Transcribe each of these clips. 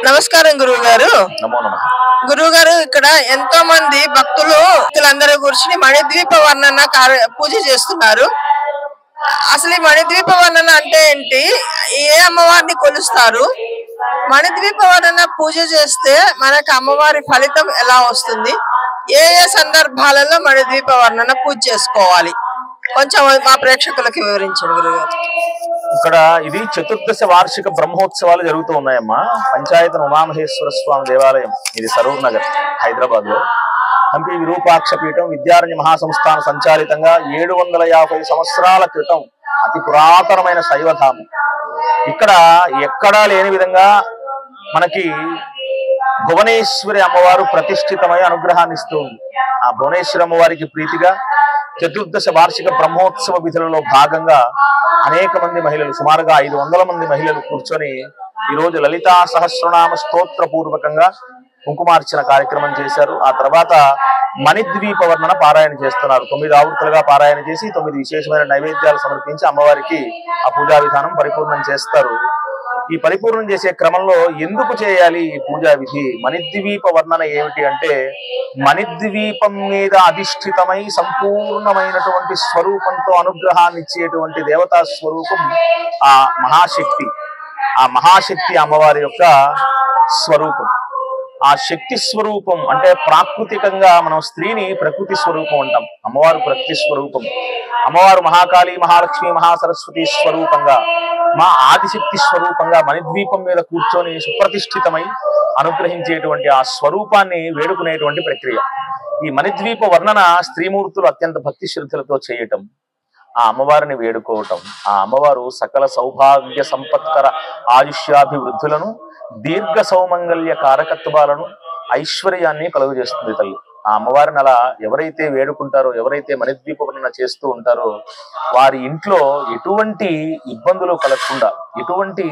నమస్కారం గురువు గారు. నమో నమః. గురువు గారు, ఇక్కడ ఎంతో మంది భక్తులందరూ కూర్చుని మణిద్వీప వర్ణన పూజ చేస్తున్నారు. అసలు ఈ మణిద్వీప వర్ణన అంటే ఏంటి? ఏ అమ్మవారిని కొలుస్తారు? మణిద్వీప వర్ణన పూజ చేస్తే మనకు అమ్మవారి ఫలితం ఎలా వస్తుంది? ఏ ఏ సందర్భాలలో మణిద్వీప వర్ణన పూజ చేసుకోవాలి? కొంచెం మా ప్రేక్షకులకు వివరించండి గురుగారు. ఇక్కడ ఇది చతుర్దశ వార్షిక బ్రహ్మోత్సవాలు జరుగుతూ ఉన్నాయమ్మా. పంచాయతన ఉమామహేశ్వర స్వామి దేవాలయం, ఇది సరూర్ నగర్, హైదరాబాద్ లో. హంపి విరూపాక్ష పీఠం విద్యారణ్య మహాసంస్థాన సంచాలితంగా 750 సంవత్సరాల క్రితం అతి పురాతనమైన శైవధామం. ఇక్కడ ఎక్కడా లేని విధంగా మనకి భువనేశ్వరి అమ్మవారు ప్రతిష్ఠితమై అనుగ్రహాన్ని ఇస్తుంది. ఆ భువనేశ్వరి అమ్మవారికి ప్రీతిగా చతుర్దశ వార్షిక బ్రహ్మోత్సవ విధులలో భాగంగా అనేక మంది మహిళలు, సుమారుగా 500 మంది మహిళలు కూర్చొని ఈరోజు లలితా సహస్రనామ స్తోత్ర పూర్వకంగా కుంకుమార్చన కార్యక్రమం చేశారు. ఆ తర్వాత మణిద్వీప వర్ణన పారాయణ చేస్తున్నారు. 9 ఆవృత్తులుగా పారాయణ చేసి 9 విశేషమైన నైవేద్యాలు సమర్పించి అమ్మవారికి ఆ పూజా విధానం పరిపూర్ణం చేస్తారు. ఈ పరిపూర్ణం చేసే క్రమంలో ఎందుకు చేయాలి ఈ పూజా విధి? మణిద్వీప వర్ణన ఏమిటి అంటే, మణిద్వీపం మీద అధిష్ఠితమై సంపూర్ణమైనటువంటి స్వరూపంతో అనుగ్రహాన్ని ఇచ్చేటువంటి దేవతా స్వరూపం ఆ మహాశక్తి. ఆ మహాశక్తి అమ్మవారి యొక్క స్వరూపం. ఆ శక్తి స్వరూపం అంటే ప్రాకృతికంగా మనం స్త్రీని ప్రకృతి స్వరూపం అంటాం. అమ్మవారు ప్రకృతి స్వరూపం. అమ్మవారు మహాకాళి, మహాలక్ష్మి, మహాసరస్వతి స్వరూపంగా, మా ఆదిశక్తి స్వరూపంగా మణిద్వీపం మీద కూర్చొని సుప్రతిష్ఠితమై అనుగ్రహించేటువంటి ఆ స్వరూపాన్ని వేడుకునేటువంటి ప్రక్రియ. ఈ మణిద్వీప వర్ణన స్త్రీమూర్తులు అత్యంత భక్తి శ్రద్ధలతో చేయటం, ఆ అమ్మవారిని వేడుకోవటం. ఆ అమ్మవారు సకల సౌభాగ్య సంపత్కర ఆయుష్యాభివృద్ధులను, దీర్ఘ సౌమంగళ్య కారకత్వాలను, ఐశ్వర్యాన్ని కలుగజేస్తుంది తల్లి. ఆ అమ్మవారిని అలా ఎవరైతే వేడుకుంటారో, ఎవరైతే మణిద్వీప వర్ణన చేస్తూ ఉంటారో, వారి ఇంట్లో ఎటువంటి ఇబ్బందులు కలగకుండా, ఎటువంటి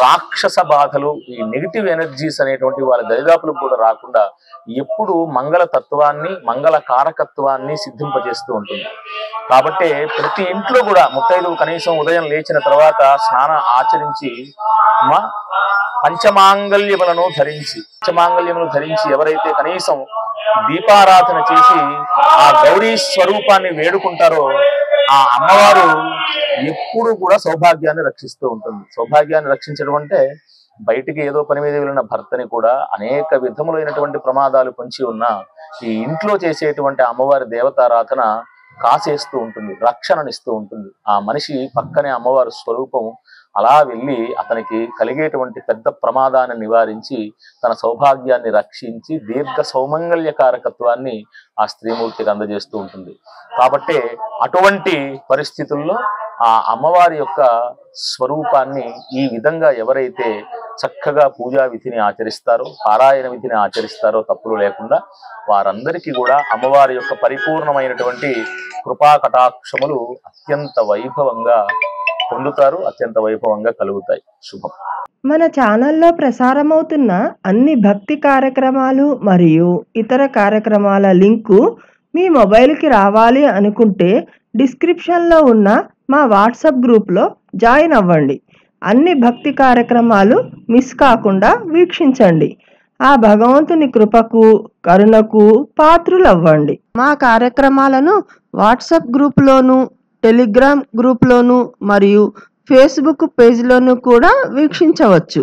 రాక్షస బాధలు, ఈ నెగిటివ్ ఎనర్జీస్ అనేటువంటి వాళ్ళ దరిదాపులకు కూడా రాకుండా ఎప్పుడు మంగళ తత్వాన్ని, మంగళ కారకత్వాన్ని సిద్ధింపజేస్తూ ఉంటుంది. కాబట్టి ప్రతి ఇంట్లో కూడా ముత్తైదువు కనీసం ఉదయం లేచిన తర్వాత స్నానం ఆచరించి పంచమాంగల్యములను ధరించి ఎవరైతే కనీసం దీపారాధన చేసి ఆ గౌరీ స్వరూపాన్ని వేడుకుంటారో, ఆ అమ్మవారు ఎప్పుడు కూడా సౌభాగ్యాన్ని రక్షిస్తూ ఉంటుంది. సౌభాగ్యాన్ని రక్షించడం అంటే బయటికి ఏదో పని మీద వెళ్ళిన భర్తని కూడా అనేక విధములైనటువంటి ప్రమాదాలు పొంచి ఉన్న ఈ ఇంట్లో చేసేటువంటి అమ్మవారి దేవతారాధన కాసేస్తూ ఉంటుంది, రక్షణనిస్తూ ఉంటుంది. ఆ మనిషి పక్కనే అమ్మవారి స్వరూపం అలా వెళ్ళి అతనికి కలిగేటువంటి పెద్ద ప్రమాదాన్ని నివారించి తన సౌభాగ్యాన్ని రక్షించి దీర్ఘ సౌమంగళ్య కారకత్వాన్ని ఆ స్త్రీమూర్తికి అందజేస్తూ ఉంటుంది. కాబట్టి అటువంటి పరిస్థితుల్లో ఆ అమ్మవారి యొక్క స్వరూపాన్ని ఈ విధంగా ఎవరైతే చక్కగా పూజా విధిని ఆచరిస్తారో, పారాయణ విధిని ఆచరిస్తారో తప్పులు లేకుండా, వారందరికీ కూడా అమ్మవారి యొక్క పరిపూర్ణమైనటువంటి కృపా కటాక్షములు అత్యంత వైభవంగా పొందుతారు, అత్యంత వైభవంగా కలుగుతాయి. శుభం. మన ఛానల్లో ప్రసారమవుతున్న అన్ని భక్తి కార్యక్రమాలు మరియు ఇతర కార్యక్రమాల లింకు మీ మొబైల్కి రావాలి అనుకుంటే డిస్క్రిప్షన్లో ఉన్న మా వాట్సాప్ గ్రూప్లో జాయిన్ అవ్వండి. అన్ని భక్తి కార్యక్రమాలు మిస్ కాకుండా వీక్షించండి. ఆ భగవంతుని కృపకు, కరుణకు పాత్రులవ్వండి. మా కార్యక్రమాలను వాట్సాప్ గ్రూప్లోను, టెలిగ్రామ్ గ్రూప్లోను మరియు ఫేస్బుక్ పేజ్లోను కూడా వీక్షించవచ్చు.